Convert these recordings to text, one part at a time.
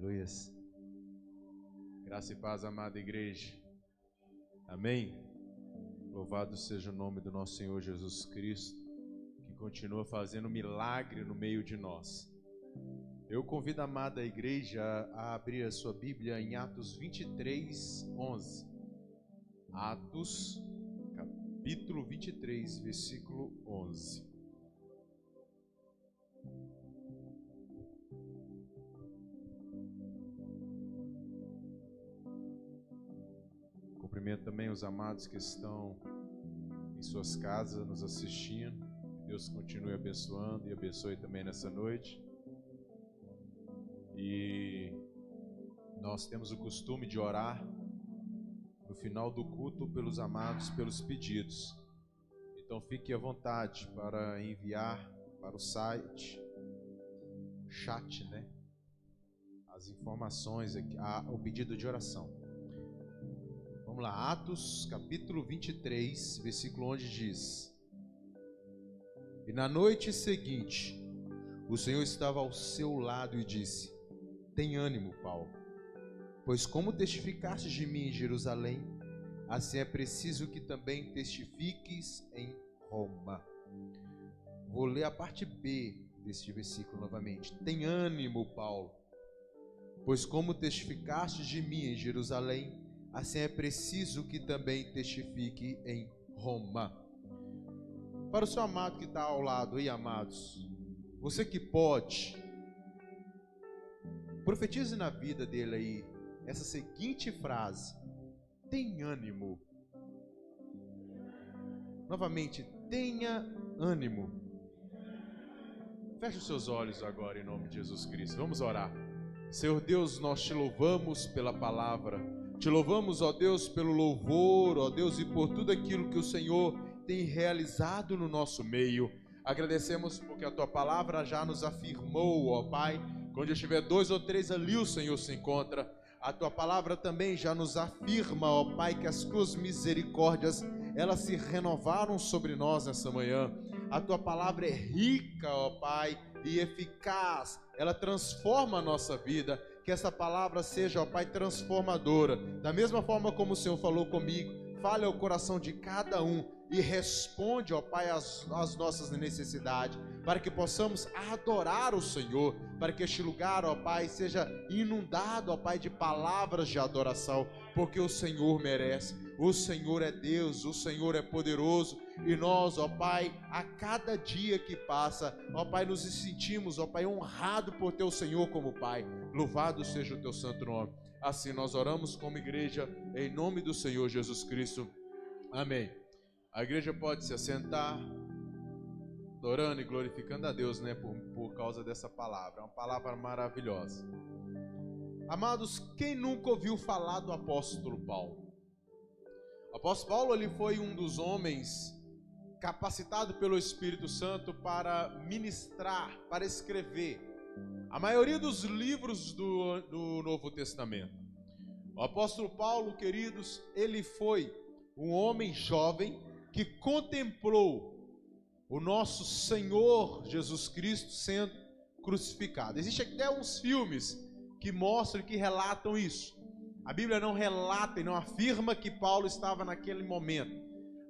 Aleluias. Graça e paz, amada igreja. Amém. Louvado seja o nome do nosso Senhor Jesus Cristo, que continua fazendo milagre no meio de nós. Eu convido a amada igreja a abrir a sua Bíblia em Atos 23, 11. Atos, capítulo 23, versículo 11. Cumprimento também os amados que estão em suas casas nos assistindo. Que Deus continue abençoando e abençoe também nessa noite. E nós temos o costume de orar no final do culto pelos amados, pelos pedidos. Então fique à vontade para enviar para o site, chat, né? As informações aqui, o pedido de oração. Vamos lá, Atos capítulo 23, versículo 11 diz: E na noite seguinte, o Senhor estava ao seu lado e disse: Tem ânimo, Paulo, pois como testificaste de mim em Jerusalém, assim é preciso que também testifiques em Roma. Vou ler a parte B deste versículo novamente. Tem ânimo, Paulo, pois como testificaste de mim em Jerusalém, assim é preciso que também testifique em Roma. Para o seu amado que está ao lado aí, amados, você que pode, profetize na vida dele aí essa seguinte frase: tem ânimo. Novamente, tenha ânimo. Feche os seus olhos agora em nome de Jesus Cristo. Vamos orar. Senhor Deus, nós te louvamos pela palavra. Te louvamos, ó Deus, pelo louvor, ó Deus, e por tudo aquilo que o Senhor tem realizado no nosso meio. Agradecemos porque a Tua palavra já nos afirmou, ó Pai, quando estiver 2 ou 3 ali o Senhor se encontra. A Tua palavra também já nos afirma, ó Pai, que as Tuas misericórdias, elas se renovaram sobre nós nessa manhã. A Tua palavra é rica, ó Pai, e eficaz. Ela transforma a nossa vida. Que essa palavra seja, ó Pai, transformadora. Da mesma forma como o Senhor falou comigo, fale ao coração de cada um e responde, ó Pai, às nossas necessidades, para que possamos adorar o Senhor, para que este lugar, ó Pai, seja inundado, ó Pai, de palavras de adoração, porque o Senhor merece. O Senhor é Deus, o Senhor é poderoso, e nós, ó Pai, a cada dia que passa, ó Pai, nos sentimos, ó Pai, honrados por ter o Senhor como Pai. Louvado seja o Teu santo nome. Assim nós oramos como igreja, em nome do Senhor Jesus Cristo. Amém. A igreja pode se assentar, adorando e glorificando a Deus, né, por causa dessa palavra. É uma palavra maravilhosa. Amados, quem nunca ouviu falar do apóstolo Paulo? O apóstolo Paulo, ele foi um dos homens capacitado pelo Espírito Santo para ministrar, para escrever a maioria dos livros do Novo Testamento. O apóstolo Paulo, queridos, ele foi um homem jovem que contemplou o nosso Senhor Jesus Cristo sendo crucificado. Existem até uns filmes que mostram e que relatam isso. A Bíblia não relata e não afirma que Paulo estava naquele momento,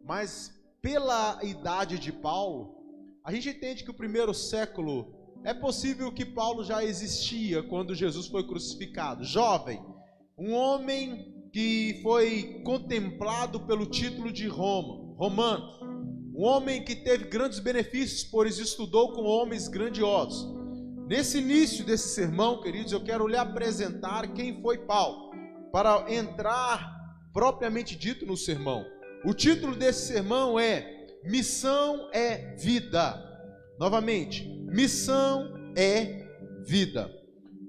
mas pela idade de Paulo, a gente entende que o primeiro século, é possível que Paulo já existia quando Jesus foi crucificado. Jovem, um homem que foi contemplado pelo título de romano, um homem que teve grandes benefícios, pois estudou com homens grandiosos. Nesse início desse sermão, queridos, eu quero lhe apresentar quem foi Paulo, para entrar propriamente dito no sermão. O título desse sermão é Missão é Vida. Novamente, missão é vida.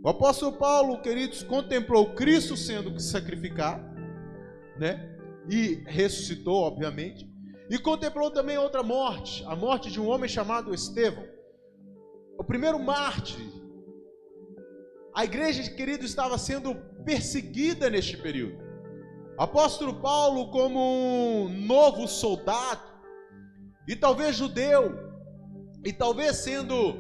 O apóstolo Paulo, queridos, contemplou Cristo sendo sacrificado, né? E ressuscitou, obviamente. E contemplou também outra morte, a morte de um homem chamado Estevão, o primeiro mártir. A igreja, querido, estava sendo perseguida neste período. O apóstolo Paulo, como um novo soldado, e talvez judeu, e talvez sendo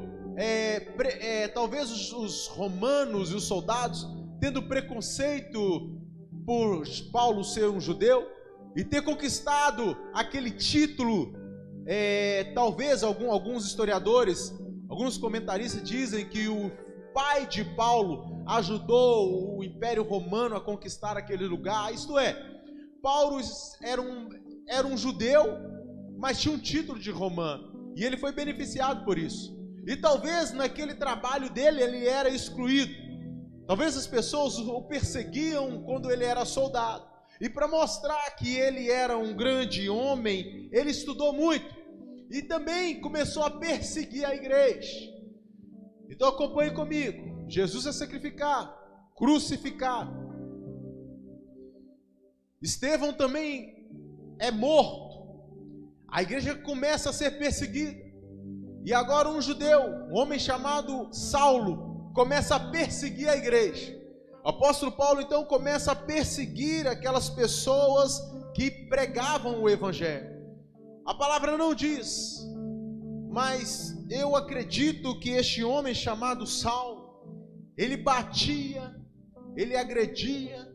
talvez os romanos e os soldados tendo preconceito por Paulo ser um judeu e ter conquistado aquele título. Talvez alguns historiadores, alguns comentaristas dizem que o pai de Paulo ajudou o Império Romano a conquistar aquele lugar. Isto é, Paulo era um judeu, mas tinha um título de romano, e ele foi beneficiado por isso. E talvez naquele trabalho dele ele era excluído. Talvez as pessoas o perseguiam quando ele era soldado. E para mostrar que ele era um grande homem, ele estudou muito. E também começou a perseguir a igreja. Então acompanhe comigo. Jesus é sacrificado, crucificado. Estevão também é morto. A igreja começa a ser perseguida. E agora um judeu, um homem chamado Saulo, começa a perseguir a igreja. O apóstolo Paulo então começa a perseguir aquelas pessoas que pregavam o evangelho. A palavra não diz, mas eu acredito que este homem chamado Saulo, ele batia, ele agredia.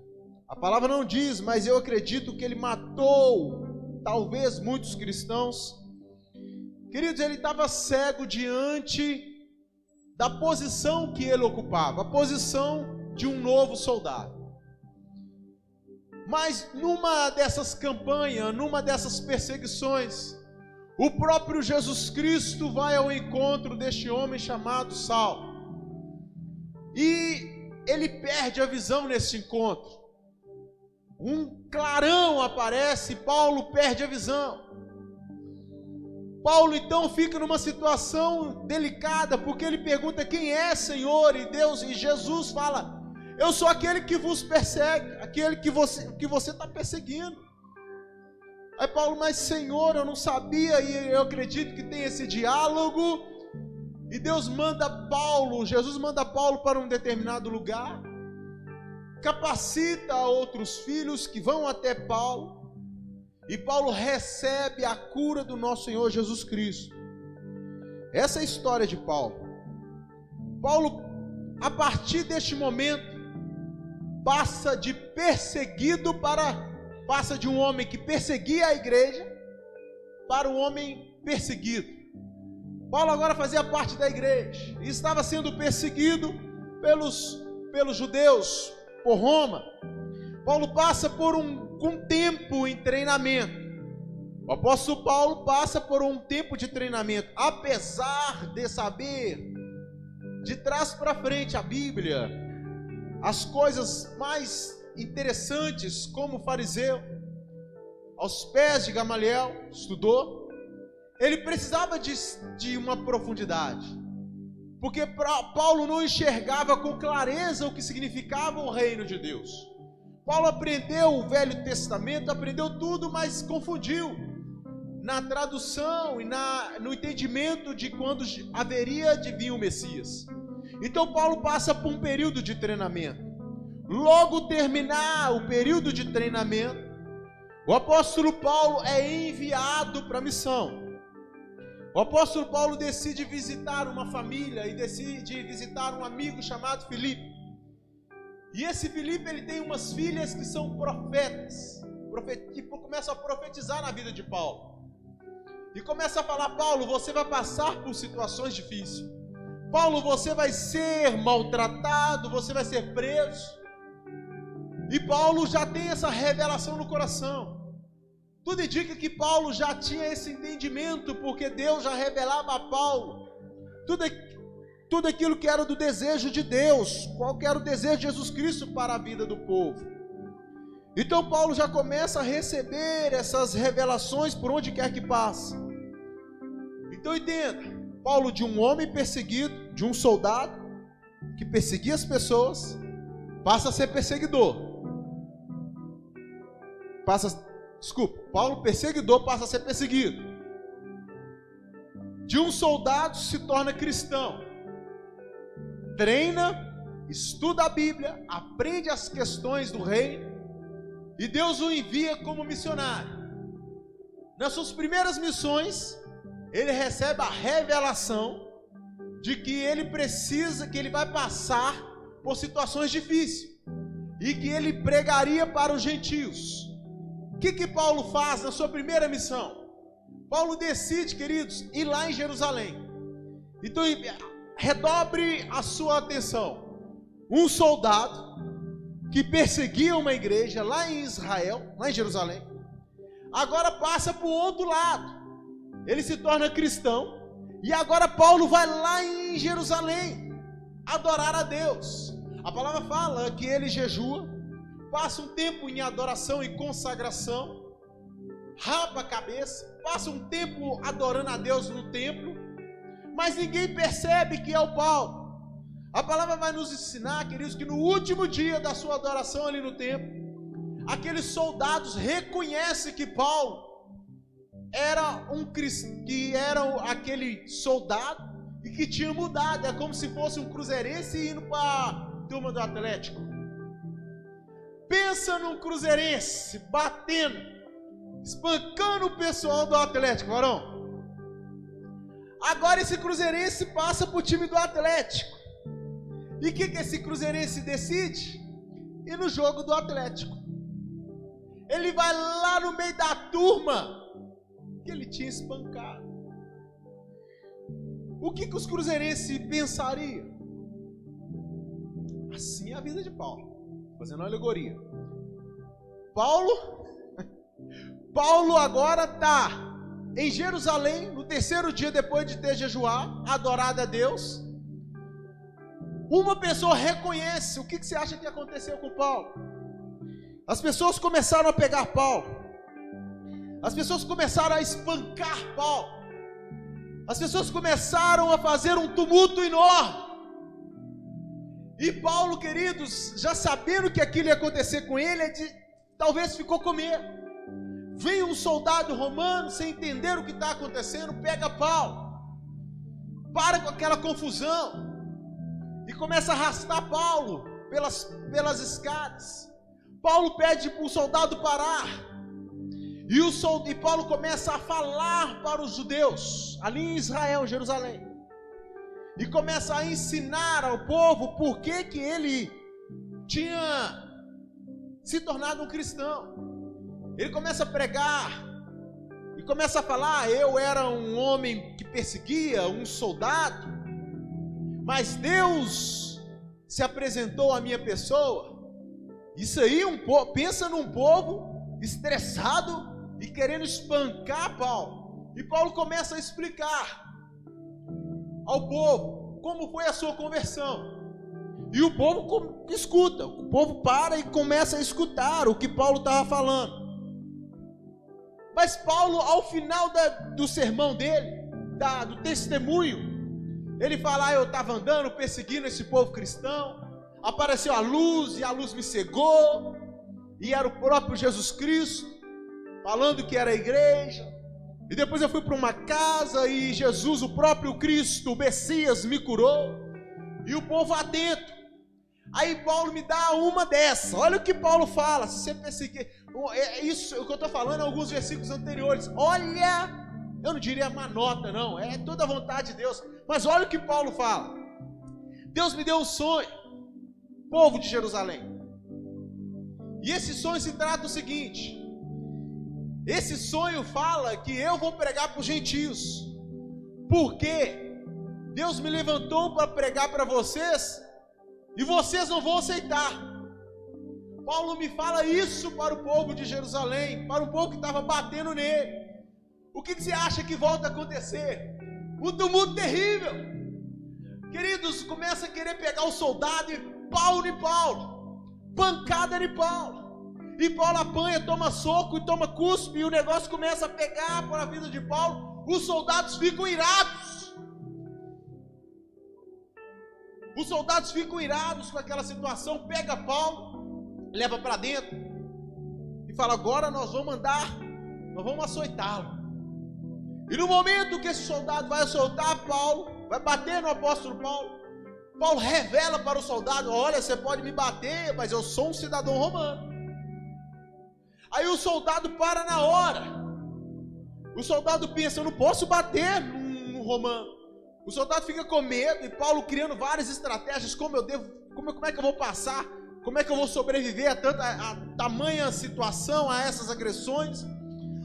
A palavra não diz, mas eu acredito que ele matou, talvez, muitos cristãos. Queridos, ele estava cego diante da posição que ele ocupava, a posição de um novo soldado. Mas numa dessas campanhas, numa dessas perseguições, o próprio Jesus Cristo vai ao encontro deste homem chamado Saulo. E ele perde a visão nesse encontro. Um clarão aparece, Paulo perde a visão. Paulo então fica numa situação delicada, porque ele pergunta: quem é, Senhor? E Jesus fala: eu sou aquele que vos persegue, aquele que você está perseguindo. Aí Paulo: mas Senhor, eu não sabia. E eu acredito que tem esse diálogo, e Jesus manda Paulo para um determinado lugar, capacita outros filhos que vão até Paulo, e Paulo recebe a cura do nosso Senhor Jesus Cristo. Essa é a história de Paulo. Paulo, a partir deste momento, passa de um homem que perseguia a igreja para um homem perseguido. Paulo agora fazia parte da igreja e estava sendo perseguido pelos judeus, por Roma. Paulo passa por um tempo em treinamento. O apóstolo Paulo passa por um tempo de treinamento, apesar de saber de trás para frente a Bíblia, as coisas mais interessantes, como fariseu, aos pés de Gamaliel, estudou. Ele precisava de uma profundidade, porque Paulo não enxergava com clareza o que significava o reino de Deus. Paulo aprendeu o Velho Testamento, aprendeu tudo, mas confundiu na tradução e no entendimento de quando haveria de vir o Messias. Então Paulo passa por um período de treinamento. Logo terminar o período de treinamento, o apóstolo Paulo é enviado para a missão. O apóstolo Paulo decide visitar uma família e decide visitar um amigo chamado Filipe. E esse Filipe, ele tem umas filhas que são profetas, que começam a profetizar na vida de Paulo. E começa a falar: Paulo, você vai passar por situações difíceis. Paulo, você vai ser maltratado, você vai ser preso. E Paulo já tem essa revelação no coração. Tudo indica que Paulo já tinha esse entendimento, porque Deus já revelava a Paulo tudo aquilo que era do desejo de Deus, qual que era o desejo de Jesus Cristo para a vida do povo. Então Paulo já começa a receber essas revelações por onde quer que passe. Então entenda, Paulo, de um homem perseguido, de um soldado que perseguia as passa a ser perseguidor. Paulo perseguidor passa a ser perseguido. De um soldado se torna cristão. Treina, estuda a Bíblia, aprende as questões do reino, e Deus o envia como missionário. Nas suas primeiras missões, ele recebe a revelação de que ele precisa, que ele vai passar por situações difíceis e que ele pregaria para os gentios. O que Paulo faz na sua primeira missão? Paulo decide, queridos, ir lá em Jerusalém. Então, redobre a sua atenção. Um soldado que perseguia uma igreja lá em Israel, lá em Jerusalém, agora passa para o outro lado. Ele se torna cristão. E agora Paulo vai lá em Jerusalém adorar a Deus. A palavra fala que ele jejua, passa um tempo em adoração e consagração, rapa a cabeça, passa um tempo adorando a Deus no templo, mas ninguém percebe que é o Paulo. A palavra vai nos ensinar, queridos, que no último dia da sua adoração ali no templo, aqueles soldados reconhecem que Paulo era aquele soldado e que tinha mudado. É como se fosse um cruzeirense indo para a turma do Atlético. Pensa num cruzeirense batendo, espancando o pessoal do Atlético, varão. Agora esse cruzeirense passa para o time do Atlético. E o que esse cruzeirense decide? Ir no jogo do Atlético. Ele vai lá no meio da turma que ele tinha espancado. O que os cruzeirenses pensariam? Assim é a vida de Paulo, fazendo uma alegoria. Paulo agora está em Jerusalém, no terceiro dia depois de ter jejuado, adorado a Deus. Uma pessoa reconhece. O que você acha que aconteceu com Paulo? As pessoas começaram a pegar Paulo. As pessoas começaram a espancar Paulo. As pessoas começaram a fazer um tumulto enorme. E Paulo, queridos, já sabendo que aquilo ia acontecer com ele, talvez ficou com medo. Vem um soldado romano, sem entender o que está acontecendo, pega Paulo, para com aquela confusão e começa a arrastar Paulo pelas escadas. Paulo pede para o soldado parar. E Paulo começa a falar para os judeus, ali em Israel, em Jerusalém. E começa a ensinar ao povo por que ele tinha se tornado um cristão. Ele começa a pregar, e começa a falar: eu era um homem que perseguia, um soldado, mas Deus se apresentou à minha pessoa. Isso aí, pensa num povo estressado e querendo espancar Paulo. E Paulo começa a explicar ao povo como foi a sua conversão. E o povo escuta, o povo para e começa a escutar o que Paulo estava falando. Mas Paulo, ao final do sermão dele, do testemunho, ele fala: eu estava andando, perseguindo esse povo cristão, apareceu a luz e a luz me cegou, e era o próprio Jesus Cristo falando que era a igreja. E depois eu fui para uma casa e Jesus, o próprio Cristo, o Messias, me curou. E o povo atento. Aí Paulo me dá uma dessa. Olha o que Paulo fala. Se você perseguir, isso o que eu estou falando, alguns versículos anteriores. Olha, eu não diria uma nota, não, é toda a vontade de Deus. Mas olha o que Paulo fala. Deus me deu um sonho, povo de Jerusalém. E esse sonho se trata do seguinte: esse sonho fala que eu vou pregar para os gentios, porque Deus me levantou para pregar para vocês, e vocês não vão aceitar. Paulo me fala isso para o povo de Jerusalém, para o povo que estava batendo nele. O que você acha que volta a acontecer? Um tumulto terrível. Queridos, começa a querer pegar o soldado e Paulo em Paulo, pancada de Paulo. E Paulo apanha, toma soco e toma cuspe, e o negócio começa a pegar para a vida de Paulo. Os soldados ficam irados. Os soldados ficam irados com aquela situação. Pega Paulo, leva para dentro e fala: agora nós vamos açoitá-lo. E no momento que esse soldado vai açoitar Paulo, vai bater no apóstolo Paulo, Paulo revela para o soldado: olha, você pode me bater, mas eu sou um cidadão romano. Aí o soldado para na hora. O soldado pensa: eu não posso bater no romano. O soldado fica com medo e Paulo criando várias estratégias, como é que eu vou passar, como é que eu vou sobreviver a tamanha situação, a essas agressões.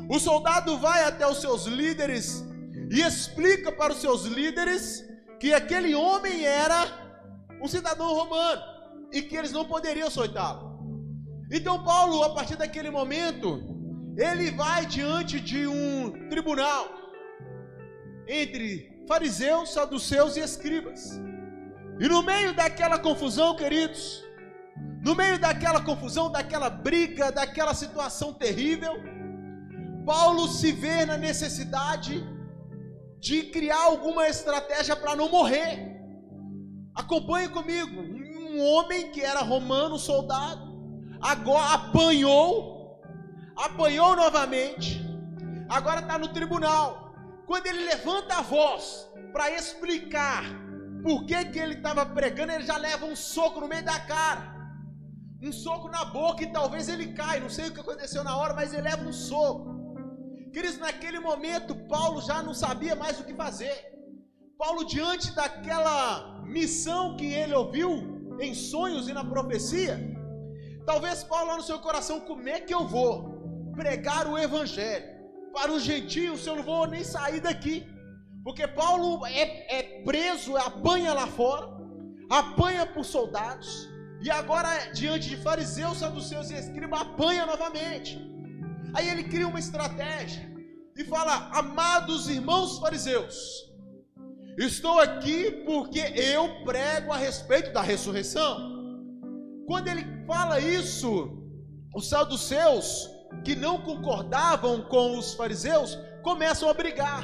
O soldado vai até os seus líderes e explica para os seus líderes que aquele homem era um cidadão romano e que eles não poderiam açoitá-lo. Então Paulo, a partir daquele momento, ele vai diante de um tribunal entre fariseus, saduceus e escribas. E no meio daquela confusão, queridos, no meio daquela confusão, daquela briga, daquela situação terrível, Paulo se vê na necessidade de criar alguma estratégia para não morrer. Acompanhe comigo. Um homem que era romano, soldado, agora apanhou novamente, agora está no tribunal. Quando ele levanta a voz para explicar por que ele estava pregando, ele já leva um soco no meio da cara, um soco na boca e talvez ele caia. Não sei o que aconteceu na hora, mas ele leva um soco. Queridos, naquele momento Paulo já não sabia mais o que fazer. Paulo, diante daquela missão que ele ouviu em sonhos e na profecia, talvez Paulo lá no seu coração: como é que eu vou pregar o evangelho para os gentios se eu não vou nem sair daqui? Porque Paulo é preso, apanha lá fora, apanha por soldados, e agora diante de fariseus, saduceus e escribas apanha novamente. Aí ele cria uma estratégia e fala: amados irmãos fariseus, estou aqui porque eu prego a respeito da ressurreição. Quando ele fala isso, os saduceus, que não concordavam com os fariseus, começam a brigar.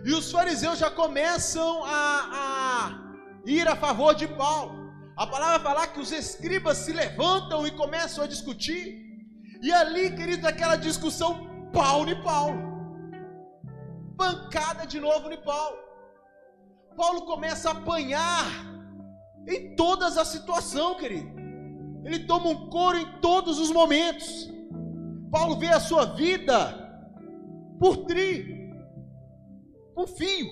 E os fariseus já começam a ir a favor de Paulo. A palavra vai falar que os escribas se levantam e começam a discutir. E ali, querido, aquela discussão, Paulo e Paulo. Pancada de novo em Paulo. Paulo começa a apanhar em todas as situações, querido. Ele toma um couro em todos os momentos. Paulo vê a sua vida por fio.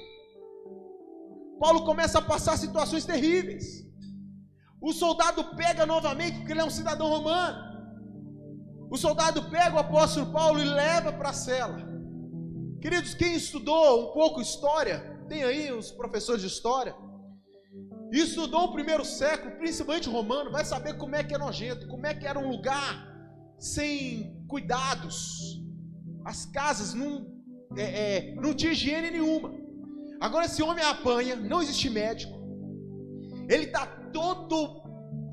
Paulo começa a passar situações terríveis. O soldado pega novamente, porque ele é um cidadão romano. O soldado pega o apóstolo Paulo e leva para a cela. Queridos, quem estudou um pouco história, tem aí os professores de história, e estudou o primeiro século, principalmente romano, vai saber como é que é nojento, como é que era um lugar sem cuidados. As casas não tinha higiene nenhuma. Agora esse homem apanha, não existe médico. Ele está todo,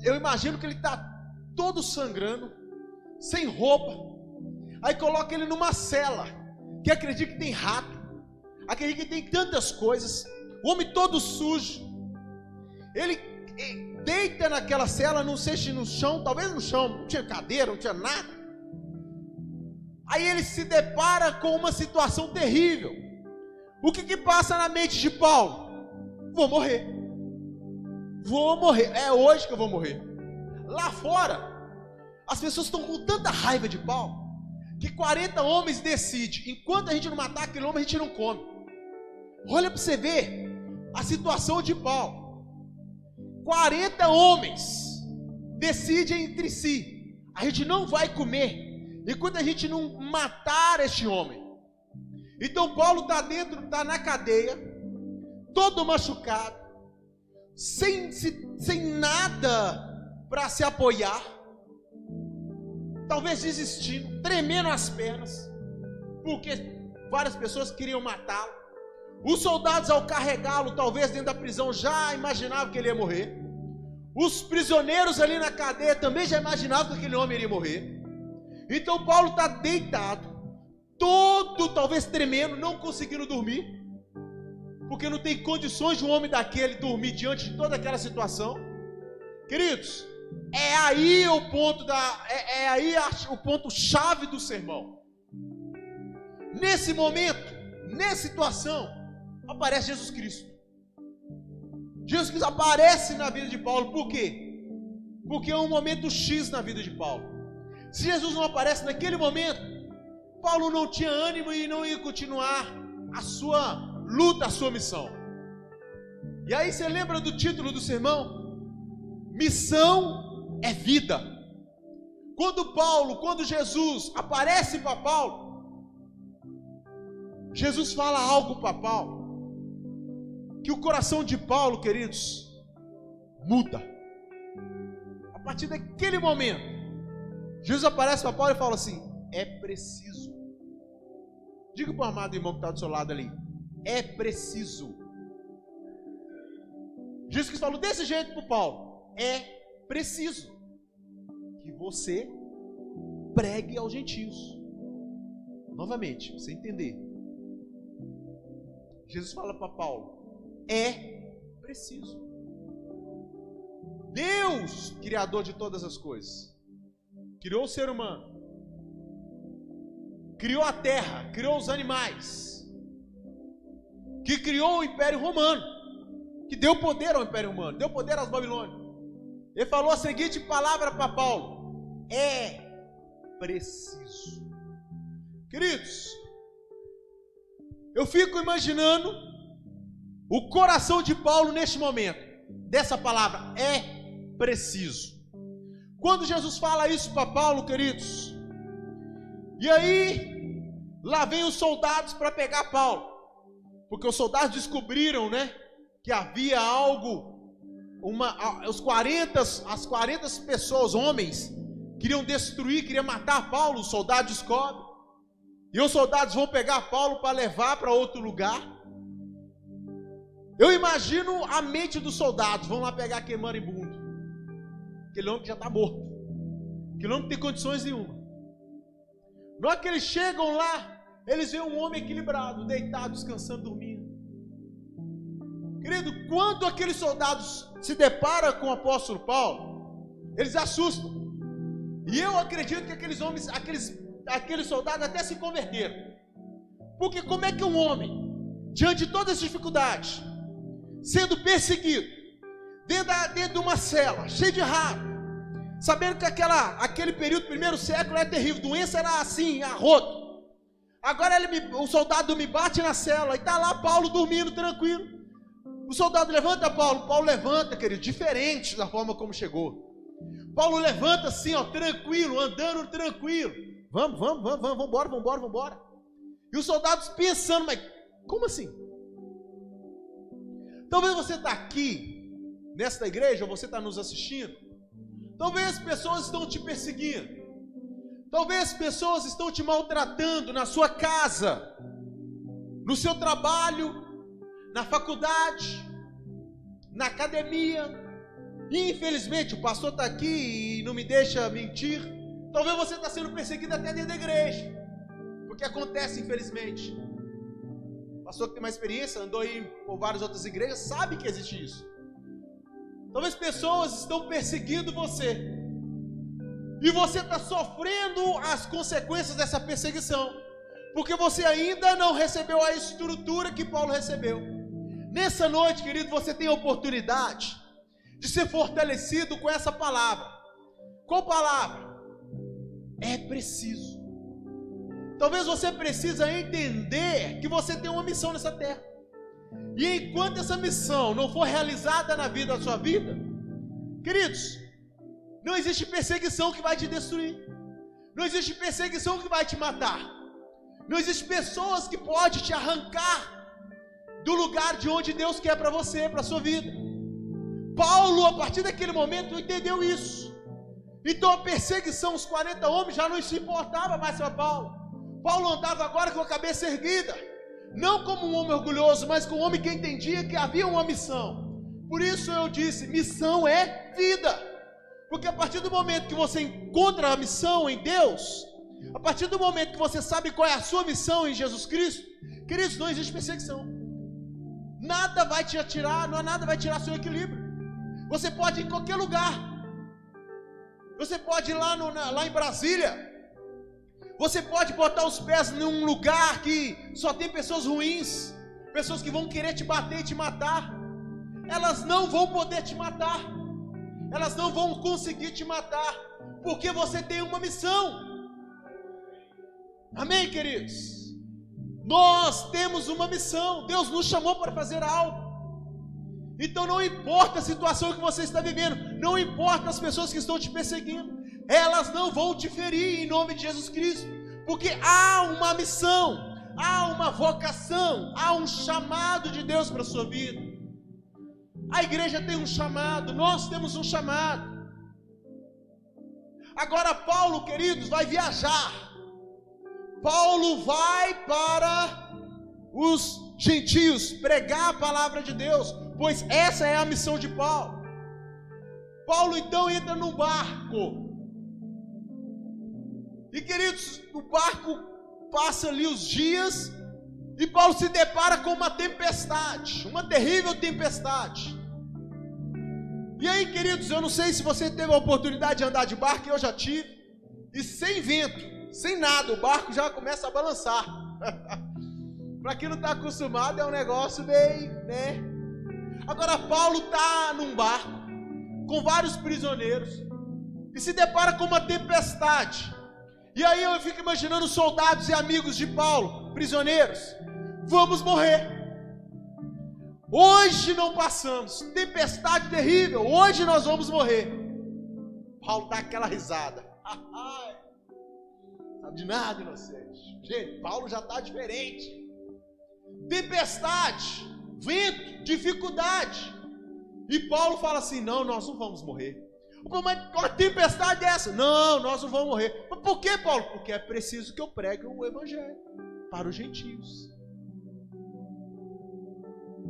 eu imagino que ele está todo sangrando, sem roupa. Aí coloca ele numa cela, que acredita que tem rato, acredita que tem tantas coisas. O homem todo sujo. Ele deita naquela cela, não sei se no chão, talvez no chão, não tinha cadeira, não tinha nada. Aí ele se depara com uma situação terrível. O que passa na mente de Paulo? Vou morrer. É hoje que eu vou morrer. Lá fora, as pessoas estão com tanta raiva de Paulo, que 40 homens decidem: enquanto a gente não matar aquele homem, a gente não come. Olha para você ver a situação de Paulo. 40 homens decidem entre si: a gente não vai comer enquanto a gente não matar este homem. Então Paulo está está na cadeia, todo machucado, sem nada para se apoiar, talvez desistindo, tremendo as pernas, porque várias pessoas queriam matá-lo. Os soldados, ao carregá-lo, talvez dentro da prisão, já imaginavam que ele ia morrer. Os prisioneiros ali na cadeia também já imaginavam que aquele homem iria morrer. Então Paulo está deitado, todo talvez tremendo, não conseguindo dormir, porque não tem condições de um homem daquele dormir diante de toda aquela situação. Queridos, é aí o ponto o ponto chave do sermão. Nesse momento, nessa situação, aparece Jesus Cristo. Jesus Cristo aparece na vida de Paulo. Por quê? Porque é um momento X na vida de Paulo. Se Jesus não aparece naquele momento, Paulo não tinha ânimo e não ia continuar a sua luta, a sua missão. E aí você lembra do título do sermão? Missão é vida. Quando Jesus aparece para Paulo, Jesus fala algo para Paulo, que o coração de Paulo, queridos, muda. A partir daquele momento, Jesus aparece para Paulo e fala assim: é preciso. Diga para o amado irmão que está do seu lado ali: é preciso. Jesus falou desse jeito para Paulo: é preciso que você pregue aos gentios. Novamente, para você entender, Jesus fala para Paulo: é preciso. Deus, criador de todas as coisas, criou o ser humano, criou a terra, criou os animais, que criou o Império Romano, que deu poder ao Império Romano, deu poder aos babilônios. Ele falou a seguinte palavra para Paulo: é preciso. Queridos, eu fico imaginando o coração de Paulo neste momento, dessa palavra, é preciso. Quando Jesus fala isso para Paulo, queridos, e aí, lá vem os soldados para pegar Paulo, porque os soldados descobriram, que havia algo, as 40 pessoas, homens, queriam destruir, queriam matar Paulo. Os soldados descobrem, e os soldados vão pegar Paulo para levar para outro lugar. Eu imagino a mente dos soldados: vão lá pegar aquele maribundo, aquele homem que já está morto, aquele homem que não tem condições nenhuma. Na hora que eles chegam lá, eles veem um homem equilibrado, deitado, descansando, dormindo. Querido, quando aqueles soldados se deparam com o apóstolo Paulo, eles assustam. E eu acredito que aqueles soldados até se converteram. Porque como é que um homem, diante de todas as dificuldades, sendo perseguido, dentro de uma cela, cheio de rato, sabendo que aquele período, primeiro século, era terrível, doença era assim, a rodo. Agora o soldado me bate na cela, e está lá Paulo dormindo tranquilo. O soldado levanta Paulo levanta, querido, diferente da forma como chegou. Paulo levanta assim, tranquilo, andando tranquilo. Vamos embora. E os soldados pensando: mas como assim? Talvez você está aqui, nesta igreja, ou você está nos assistindo. Talvez pessoas estão te perseguindo. Talvez pessoas estão te maltratando na sua casa, no seu trabalho, na faculdade, na academia. E infelizmente, o pastor está aqui e não me deixa mentir, talvez você está sendo perseguido até dentro da igreja, porque acontece, infelizmente. O pastor que tem mais experiência, andou aí por várias outras igrejas, sabe que existe isso. Talvez pessoas estão perseguindo você, e você está sofrendo as consequências dessa perseguição, porque você ainda não recebeu a estrutura que Paulo recebeu. Nessa noite, querido, você tem a oportunidade de ser fortalecido com essa palavra. Qual palavra? É preciso. Talvez você precisa entender que você tem uma missão nessa terra. E enquanto essa missão não for realizada na vida da sua vida, queridos, não existe perseguição que vai te destruir. Não existe perseguição que vai te matar. Não existe pessoas que podem te arrancar do lugar de onde Deus quer para você, para a sua vida. Paulo, a partir daquele momento, entendeu isso. Então a perseguição, os 40 homens já não se importava mais para Paulo. Paulo andava agora com a cabeça erguida, não como um homem orgulhoso, mas como um homem que entendia que havia uma missão. Por isso eu disse: missão é vida. Porque a partir do momento que você encontra a missão em Deus, a partir do momento que você sabe qual é a sua missão em Jesus Cristo, queridos, não existe perseguição. Nada vai te atirar, nada vai tirar seu equilíbrio. Você pode ir em qualquer lugar. Você pode ir lá em Brasília. Você pode botar os pés num lugar que só tem pessoas ruins, pessoas que vão querer te bater e te matar. Elas não vão poder te matar. Elas não vão conseguir te matar, porque você tem uma missão. Amém, queridos? Nós temos uma missão. Deus nos chamou para fazer algo. Então não importa a situação que você está vivendo, não importa as pessoas que estão te perseguindo, elas não vão te ferir em nome de Jesus Cristo, porque há uma missão, há uma vocação, há um chamado de Deus para a sua vida. A igreja tem um chamado, nós temos um chamado. Agora Paulo, queridos, vai viajar. Paulo vai para os gentios pregar a palavra de Deus, pois essa é a missão de Paulo. Paulo então entra num barco. E queridos, o barco passa ali os dias e Paulo se depara com uma tempestade, uma terrível tempestade. E aí, queridos, eu não sei se você teve a oportunidade de andar de barco, eu já tive, e sem vento, sem nada, o barco já começa a balançar. Para quem não está acostumado, é um negócio meio, né? Agora, Paulo está num barco, com vários prisioneiros, e se depara com uma tempestade. E aí eu fico imaginando soldados e amigos de Paulo, prisioneiros, vamos morrer. Hoje não passamos, tempestade terrível, hoje nós vamos morrer. Paulo dá aquela risada. Sabe de nada, inocente. Gente, Paulo já está diferente. Tempestade, vento, dificuldade. E Paulo fala assim, não, nós não vamos morrer. Mas uma tempestade é essa? Não, nós não vamos morrer. Mas por que, Paulo? Porque é preciso que eu pregue o evangelho para os gentios.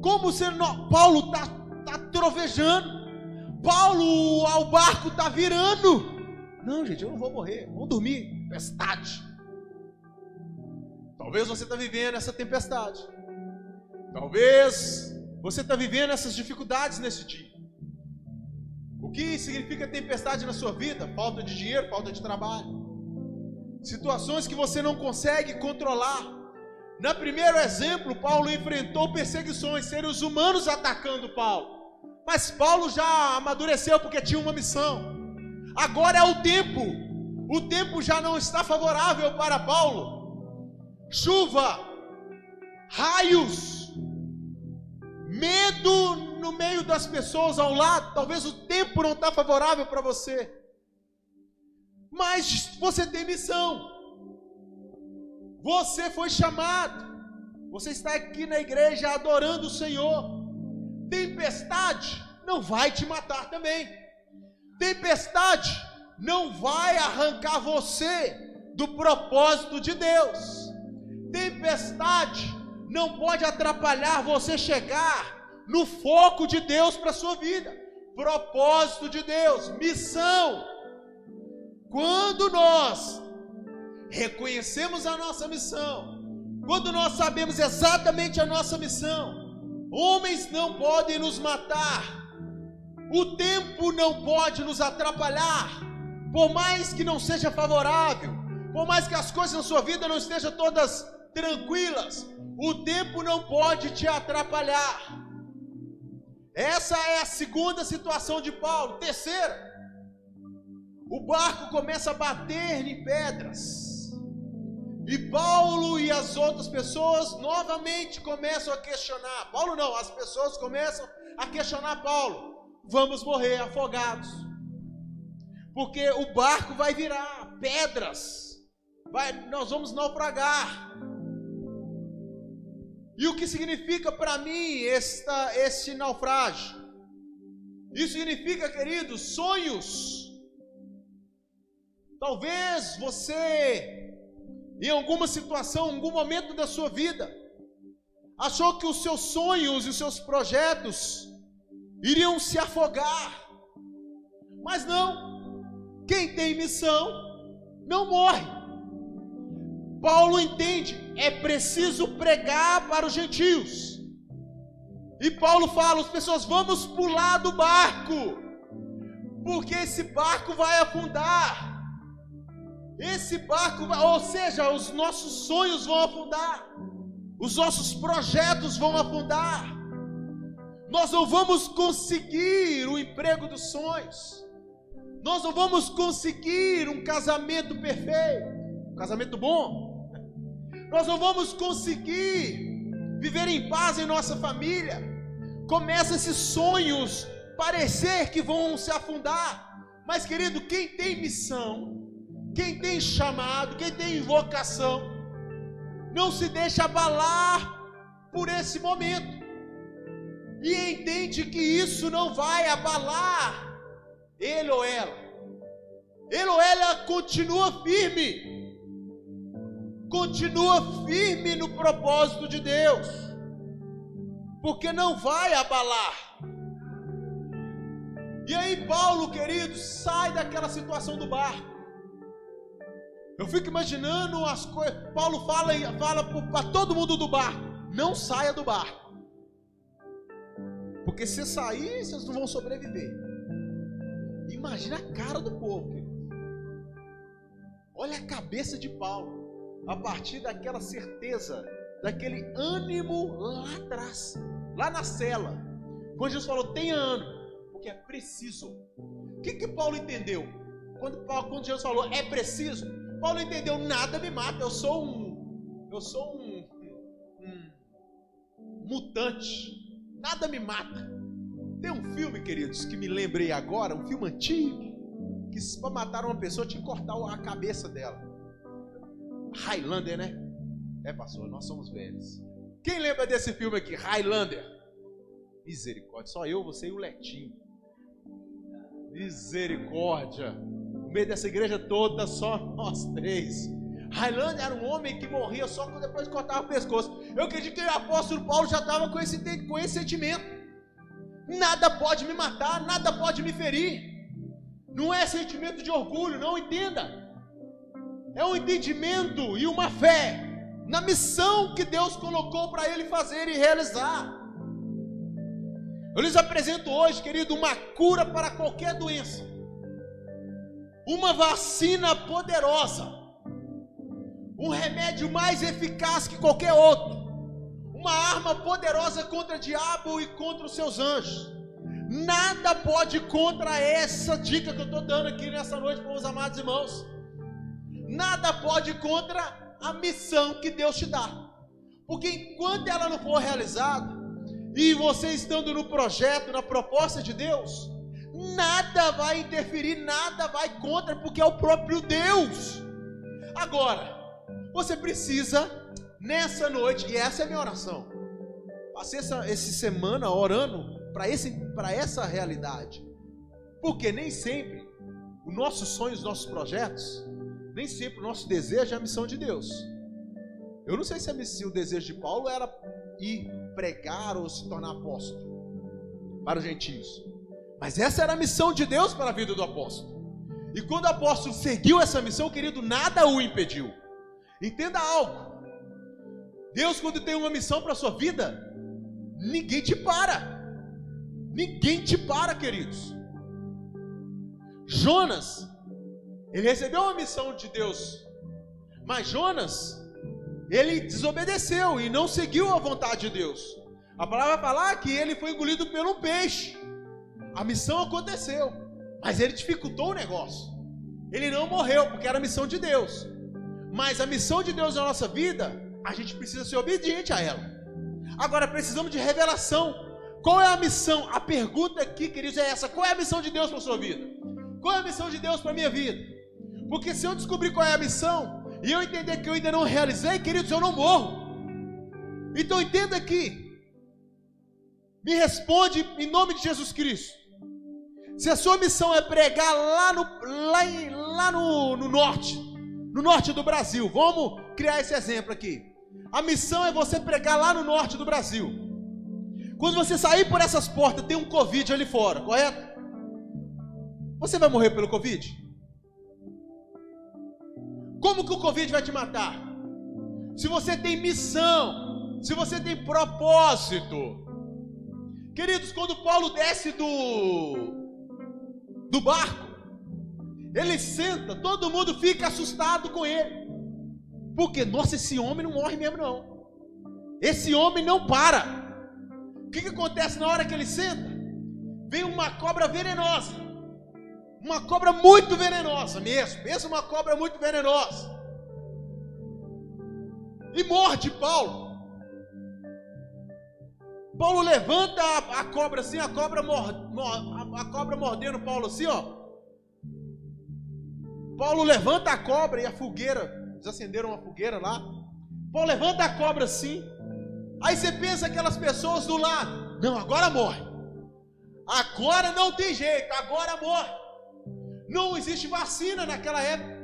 Como se Paulo está trovejando, Paulo, o barco está virando. Não, gente, eu não vou morrer, vamos dormir. Tempestade. Talvez você está vivendo essa tempestade. Talvez você está vivendo essas dificuldades nesse dia. O que significa tempestade na sua vida? Falta de dinheiro, falta de trabalho. Situações que você não consegue controlar. No primeiro exemplo, Paulo enfrentou perseguições, seres humanos atacando Paulo. Mas Paulo já amadureceu porque tinha uma missão. Agora é o tempo já não está favorável para Paulo. Chuva, raios, medo no meio das pessoas ao lado. Talvez o tempo não está favorável para você. Mas você tem missão. Você foi chamado. Você está aqui na igreja adorando o Senhor. Tempestade não vai te matar também. Tempestade não vai arrancar você do propósito de Deus. Tempestade não pode atrapalhar você chegar no foco de Deus para a sua vida. Propósito de Deus, missão. Quando nós reconhecemos a nossa missão, quando nós sabemos exatamente a nossa missão, homens não podem nos matar, o tempo não pode nos atrapalhar, por mais que não seja favorável, por mais que as coisas na sua vida não estejam todas tranquilas, o tempo não pode te atrapalhar. Essa é a segunda situação de Paulo. Terceira, o barco começa a bater em pedras. E Paulo e as outras pessoas novamente começam a questionar. Paulo não, as pessoas começam a questionar Paulo. Vamos morrer afogados. Porque o barco vai virar pedras. Nós vamos naufragar. E o que significa para mim este naufrágio? Isso significa, queridos, sonhos. Talvez você, em alguma situação, em algum momento da sua vida, achou que os seus sonhos e os seus projetos iriam se afogar. Mas não. Quem tem missão não morre. Paulo entende, é preciso pregar para os gentios. E Paulo fala, as pessoas, vamos pular do barco, porque esse barco vai afundar. Esse barco vai, ou seja, os nossos sonhos vão afundar, os nossos projetos vão afundar. Nós não vamos conseguir o emprego dos sonhos. Nós não vamos conseguir um casamento perfeito, um casamento bom. Nós não vamos conseguir viver em paz em nossa família. começa esses sonhos parecer que vão se afundar. Mas, querido, quem tem missão, quem tem chamado, quem tem vocação, não se deixa abalar por esse momento, e entende que isso não vai abalar ele ou ela. Ele ou ela continua firme no propósito de Deus, porque não vai abalar. E aí Paulo, querido, sai daquela situação do barco. Eu fico imaginando as coisas. Paulo fala para todo mundo do barco: não saia do barco, porque se sair, vocês não vão sobreviver. Imagina a cara do povo, querido. Olha a cabeça de Paulo, a partir daquela certeza, daquele ânimo lá atrás, lá na cela, quando Jesus falou: tenha ânimo, porque é preciso. O que Paulo entendeu? Quando Jesus falou é preciso, Paulo entendeu: nada me mata, eu sou um mutante, nada me mata. Tem um filme, queridos, que me lembrei agora, um filme antigo, que para matar uma pessoa tinha que cortar a cabeça dela. Highlander, né? Pastor, nós somos velhos. Quem lembra desse filme aqui, Highlander? Misericórdia, só eu, você e o Letinho. Misericórdia. No meio dessa igreja toda, só nós três. Highlander era um homem que morria só depois de cortar o pescoço. Eu acredito que o apóstolo Paulo já estava com esse sentimento. Nada pode me matar, nada pode me ferir. Não é sentimento de orgulho, não, entenda. É um entendimento e uma fé na missão que Deus colocou para ele fazer e realizar. Eu lhes apresento hoje, querido, uma cura para qualquer doença, uma vacina poderosa, um remédio mais eficaz que qualquer outro, uma arma poderosa contra o diabo e contra os seus anjos. Nada pode contra essa dica que eu estou dando aqui nessa noite para os amados irmãos. Nada pode contra a missão que Deus te dá, porque enquanto ela não for realizada, e você estando no projeto, na proposta de Deus, nada vai interferir, nada vai contra, porque é o próprio Deus. Agora, você precisa, nessa noite, e essa é a minha oração, passei essa semana orando para essa realidade, porque nem sempre os nossos sonhos, os nossos projetos, nem sempre o nosso desejo é a missão de Deus. Eu não sei se o desejo de Paulo era ir pregar ou se tornar apóstolo para os gentios, mas essa era a missão de Deus para a vida do apóstolo. E quando o apóstolo seguiu essa missão, querido, nada o impediu. Entenda algo: Deus, quando tem uma missão para a sua vida, ninguém te para. Ninguém te para, queridos. Jonas, ele recebeu uma missão de Deus, mas Jonas, ele desobedeceu e não seguiu a vontade de Deus. A palavra vai falar que ele foi engolido pelo peixe. A missão aconteceu, mas ele dificultou o negócio. Ele não morreu, porque era a missão de Deus. Mas a missão de Deus na nossa vida, a gente precisa ser obediente a ela. Agora precisamos de revelação. Qual é a missão? A pergunta aqui, queridos, é essa: qual é a missão de Deus para a sua vida? Qual é a missão de Deus para a minha vida? Porque se eu descobrir qual é a missão e eu entender que eu ainda não realizei, queridos, eu não morro. Então entenda aqui, me responde em nome de Jesus Cristo. Se a sua missão é pregar lá no norte do Brasil, vamos criar esse exemplo aqui. A missão é você pregar lá no norte do Brasil. Quando você sair por essas portas, tem um Covid ali fora, correto? Você vai morrer pelo Covid? Como que o Covid vai te matar? Se você tem missão, se você tem propósito. Queridos, quando Paulo desce do barco, ele senta, todo mundo fica assustado com ele. Porque, nossa, esse homem não morre mesmo não. Esse homem não para. O que acontece na hora que ele senta? Vem uma cobra venenosa. Uma cobra muito venenosa mesmo. Pensa uma cobra muito venenosa. E morde Paulo. Paulo levanta a cobra assim, a cobra mordendo Paulo assim, ó. Paulo levanta a cobra e a fogueira, eles acenderam uma fogueira lá. Paulo levanta a cobra assim. Aí você pensa aquelas pessoas do lado, não, agora morre. Agora não tem jeito, agora morre. Não existe vacina naquela época.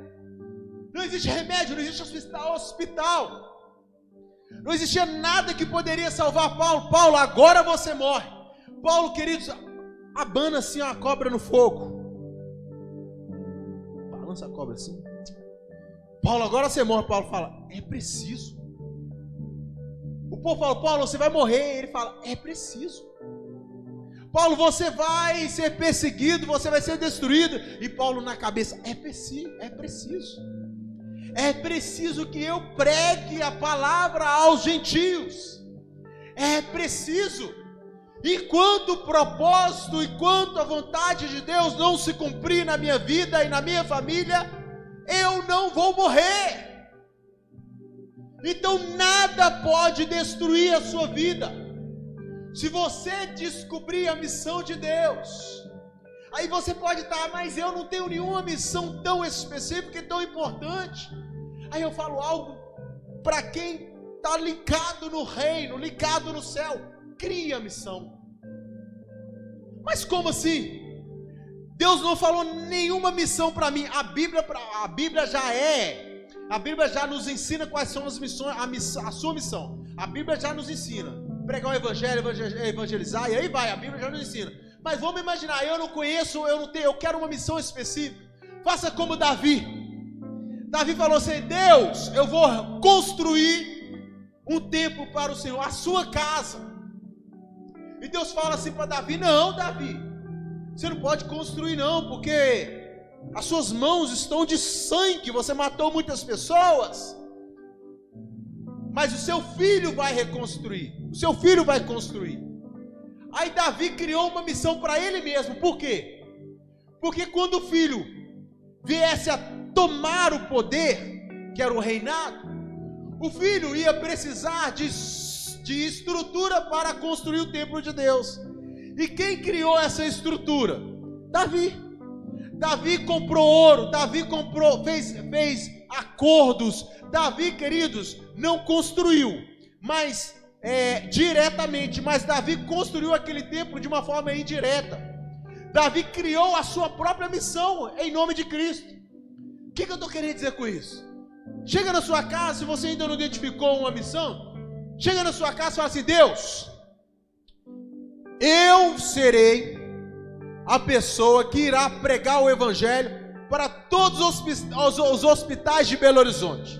Não existe remédio, não existe hospital. Não existia nada que poderia salvar Paulo. Paulo, agora você morre. Paulo, queridos, abana assim a cobra no fogo. Balança a cobra assim. Paulo, agora você morre. Paulo fala, é preciso. O povo fala, Paulo, você vai morrer. Ele fala, é preciso. Paulo, você vai ser perseguido, você vai ser destruído. E Paulo na cabeça, é preciso, é preciso. É preciso que eu pregue a palavra aos gentios. É preciso. Enquanto o propósito, enquanto a vontade de Deus não se cumprir na minha vida e na minha família, eu não vou morrer. Então nada pode destruir a sua vida. Se você descobrir a missão de Deus, aí você pode estar, mas eu não tenho nenhuma missão tão específica e tão importante. Aí eu falo algo para quem está ligado no reino, ligado no céu. Crie a missão. Mas como assim? Deus não falou nenhuma missão para mim. A Bíblia já nos ensina quais são as missões, a sua missão. A Bíblia já nos ensina. Pregar o evangelho, evangelizar, e aí vai, a Bíblia já nos ensina. Mas vamos imaginar, eu não conheço, eu quero uma missão específica. Faça como Davi. Davi falou assim, Deus, eu vou construir um templo para o Senhor, a sua casa. E Deus fala assim para Davi, não, Davi, você não pode construir não, porque as suas mãos estão de sangue, você matou muitas pessoas. Mas o seu filho vai reconstruir, o seu filho vai construir. Aí Davi criou uma missão para ele mesmo, por quê? Porque quando o filho viesse a tomar o poder, que era o reinado, o filho ia precisar de estrutura para construir o templo de Deus. E quem criou essa estrutura? Davi. Davi comprou ouro, Davi fez acordos. Davi, queridos, não construiu, mas diretamente, mas Davi construiu aquele templo de uma forma indireta. Davi criou a sua própria missão em nome de Cristo. O que eu estou querendo dizer com isso? Chega na sua casa, se você ainda não identificou uma missão, chega na sua casa e fala assim, Deus, eu serei a pessoa que irá pregar o evangelho para todos os hospitais de Belo Horizonte.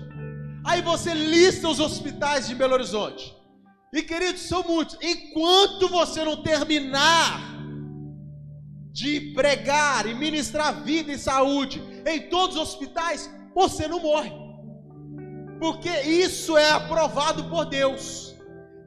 Aí você lista os hospitais de Belo Horizonte. E queridos, são muitos. Enquanto você não terminar de pregar e ministrar vida e saúde em todos os hospitais, você não morre. Porque isso é aprovado por Deus.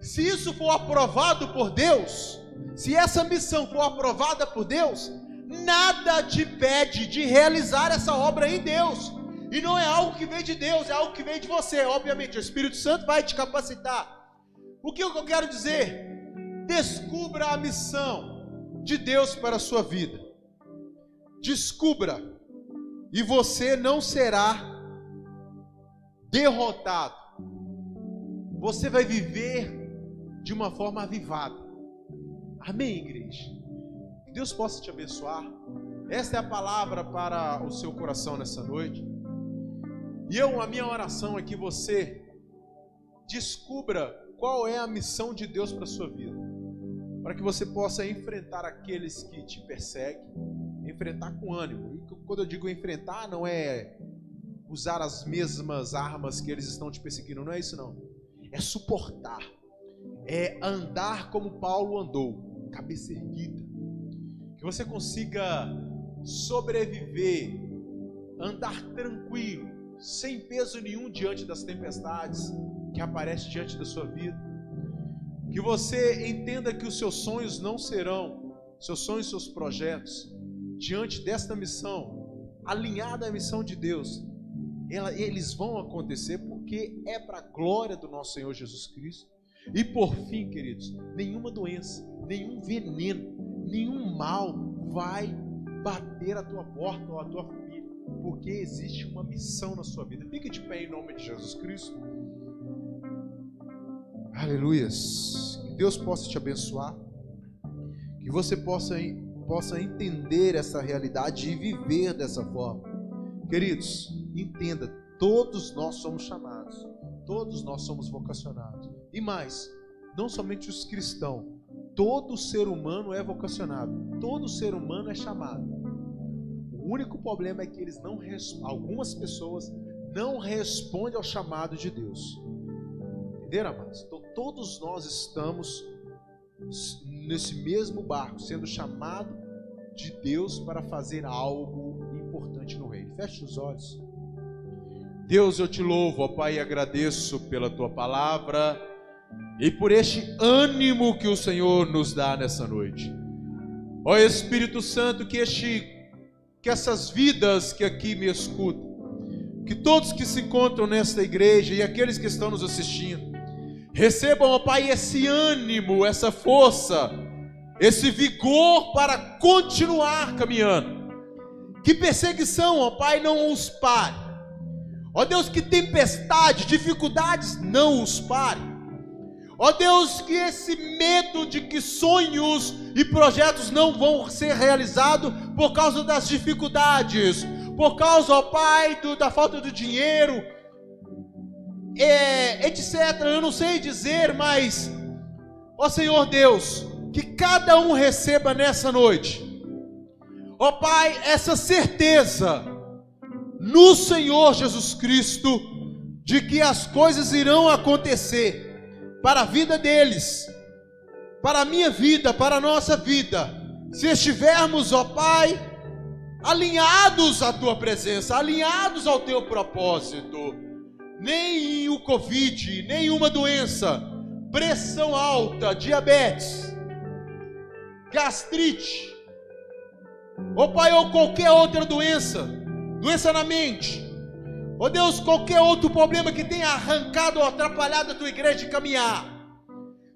Se isso for aprovado por Deus, se essa missão for aprovada por Deus, nada te impede de realizar essa obra em Deus. E não é algo que vem de Deus, é algo que vem de você. Obviamente, o Espírito Santo vai te capacitar. O que eu quero dizer? Descubra a missão de Deus para a sua vida. Descubra, e você não será derrotado. Você vai viver de uma forma avivada. Amém, igreja? Que Deus possa te abençoar. Esta é a palavra para o seu coração nessa noite. E a minha oração é que você descubra qual é a missão de Deus para a sua vida, para que você possa enfrentar aqueles que te perseguem, enfrentar com ânimo. E quando eu digo enfrentar, não é usar as mesmas armas que eles estão te perseguindo, não é isso não. É suportar, é andar como Paulo andou, cabeça erguida. Que você consiga sobreviver, andar tranquilo, sem peso nenhum diante das tempestades que aparecem diante da sua vida. Que você entenda que os seus sonhos não serão, seus sonhos e seus projetos, diante desta missão, alinhada à missão de Deus, eles vão acontecer porque é para a glória do nosso Senhor Jesus Cristo. E por fim, queridos, nenhuma doença, nenhum veneno, nenhum mal vai bater a tua porta ou a tua família, porque existe uma missão na sua vida. Fique de pé em nome de Jesus Cristo. Aleluias. Que Deus possa te abençoar, que você possa entender essa realidade e viver dessa forma. Queridos, entenda, todos nós somos chamados, todos nós somos vocacionados. E mais, não somente os cristãos, todo ser humano é vocacionado, todo ser humano é chamado. O único problema é que algumas pessoas não respondem ao chamado de Deus. Entenderam, amados? Então todos nós estamos nesse mesmo barco, sendo chamado de Deus para fazer algo importante no reino. Feche os olhos. Deus, eu te louvo, ó Pai, e agradeço pela tua palavra e por este ânimo que o Senhor nos dá nessa noite. Ó Espírito Santo, que essas vidas que aqui me escutam, que todos que se encontram nesta igreja e aqueles que estão nos assistindo, recebam, ó Pai, esse ânimo, essa força, esse vigor para continuar caminhando. Que perseguição, ó Pai, não os pare. Ó Deus, que tempestade, dificuldades não os pare. Ó Deus, que esse medo de que sonhos e projetos não vão ser realizados por causa das dificuldades, por causa, ó Pai, da falta de dinheiro, etc. Eu não sei dizer, mas, ó Senhor Deus, que cada um receba nessa noite, ó Pai, essa certeza no Senhor Jesus Cristo de que as coisas irão acontecer para a vida deles, para a minha vida, para a nossa vida, se estivermos, ó Pai, alinhados à tua presença, alinhados ao teu propósito. Nem o Covid, nenhuma doença, pressão alta, diabetes, gastrite, ó Pai, ou qualquer outra doença na mente, ó Deus, qualquer outro problema que tenha arrancado ou atrapalhado a tua igreja de caminhar.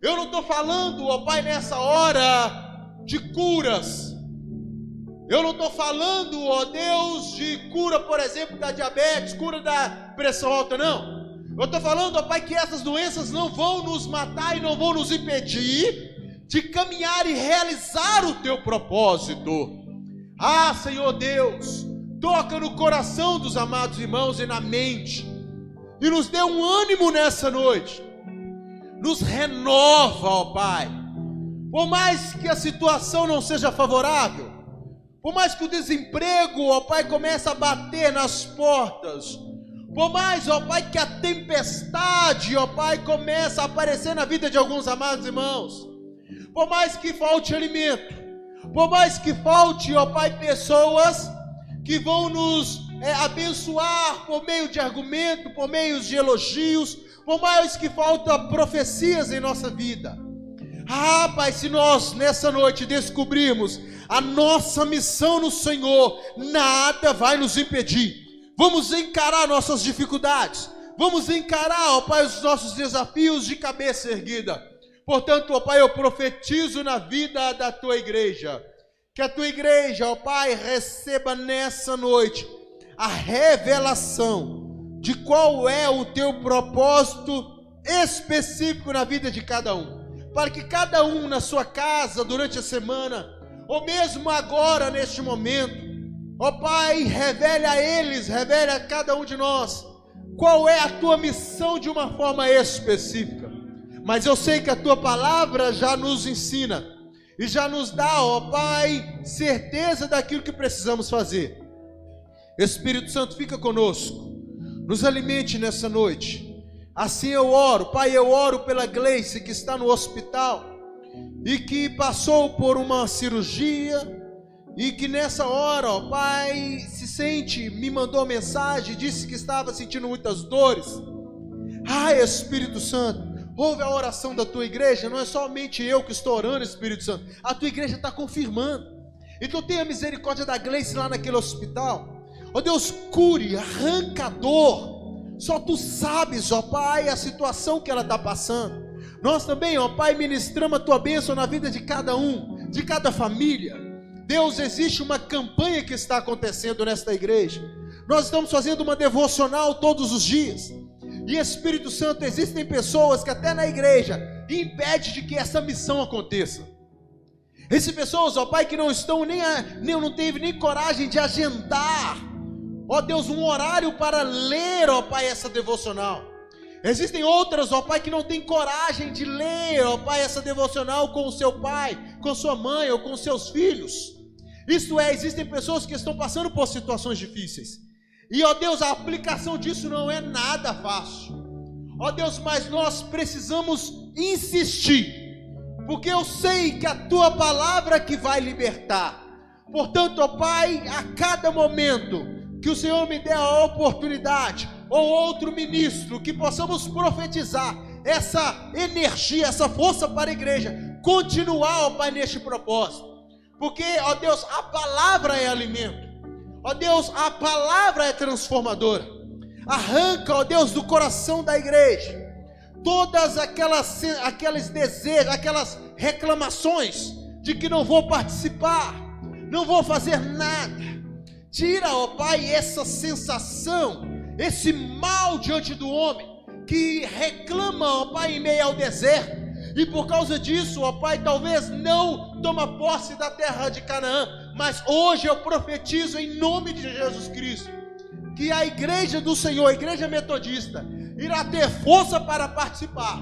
Eu não estou falando, ó Pai, nessa hora de curas. Eu não estou falando, ó Deus, de cura, por exemplo, da diabetes, cura da pressão alta, não. Eu estou falando, ó Pai, que essas doenças não vão nos matar e não vão nos impedir de caminhar e realizar o teu propósito. Ah, Senhor Deus, toca no coração dos amados irmãos e na mente, e nos dê um ânimo nessa noite. Nos renova, ó Pai. Por mais que a situação não seja favorável, por mais que o desemprego, ó Pai, comece a bater nas portas, por mais, ó Pai, que a tempestade, ó Pai, comece a aparecer na vida de alguns amados irmãos, por mais que falte alimento, por mais que falte, ó Pai, pessoas que vão nos abençoar por meio de argumento, por meio de elogios, por mais que faltam profecias em nossa vida. Ah, Pai, se nós nessa noite descobrirmos a nossa missão no Senhor, nada vai nos impedir. Vamos encarar nossas dificuldades, vamos encarar, ó Pai, os nossos desafios de cabeça erguida. Portanto, ó Pai, eu profetizo na vida da tua igreja, que a tua igreja, ó Pai, receba nessa noite a revelação de qual é o teu propósito específico na vida de cada um, para que cada um na sua casa, durante a semana, ou mesmo agora, neste momento, ó Pai, revele a eles, revele a cada um de nós, qual é a tua missão de uma forma específica. Mas eu sei que a tua palavra já nos ensina, e já nos dá, ó Pai, certeza daquilo que precisamos fazer. Espírito Santo, fica conosco, nos alimente nessa noite. Assim eu oro, Pai, eu oro pela Gleice que está no hospital e que passou por uma cirurgia e que nessa hora, ó Pai, me mandou mensagem, disse que estava sentindo muitas dores. Ai, Espírito Santo, ouve a oração da tua igreja, não é somente eu que estou orando, Espírito Santo, a tua igreja está confirmando. Então tenha misericórdia da Gleice lá naquele hospital. Ó Deus, cure, arranca a dor. Só tu sabes, ó Pai, a situação que ela está passando. Nós também, ó Pai, ministramos a Tua bênção na vida de cada um, de cada família. Deus, existe uma campanha que está acontecendo nesta igreja. Nós estamos fazendo uma devocional todos os dias. E Espírito Santo, existem pessoas que até na igreja impedem de que essa missão aconteça. Essas pessoas, ó Pai, que não estão não teve nem coragem de agendar, ó Deus, um horário para ler, ó Pai, essa devocional. Existem outras, ó Pai, que não têm coragem de ler, ó Pai, essa devocional com o seu pai, com sua mãe ou com seus filhos. Isto é, existem pessoas que estão passando por situações difíceis. E, ó Deus, a aplicação disso não é nada fácil. Ó Deus, mas nós precisamos insistir, porque eu sei que a Tua palavra que vai libertar. Portanto, ó Pai, a cada momento que o Senhor me dê a oportunidade, ou outro ministro, que possamos profetizar essa energia, essa força para a igreja, continuar, ó Pai, neste propósito. Porque, ó Deus, a palavra é alimento. Ó Deus, a palavra é transformadora. Arranca, ó Deus, do coração da igreja todas aqueles desejos, aquelas reclamações de que não vou participar, não vou fazer nada. Tira, ó Pai, essa sensação, esse mal diante do homem, que reclama, ó Pai, em meio ao deserto, e por causa disso, ó Pai, talvez não toma posse da terra de Canaã. Mas hoje eu profetizo em nome de Jesus Cristo, que a igreja do Senhor, a igreja metodista, irá ter força para participar.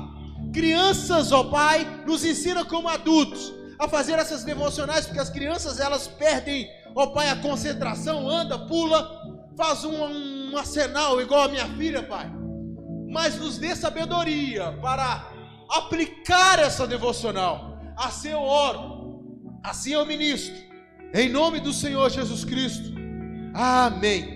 Crianças, ó Pai, nos ensina como adultos a fazer essas devocionais, porque as crianças, elas perdem, ó Pai, a concentração, anda, pula, faz um arsenal igual a minha filha, Pai. Mas nos dê sabedoria para aplicar essa devocional. Assim eu oro, assim eu ministro, em nome do Senhor Jesus Cristo. Amém.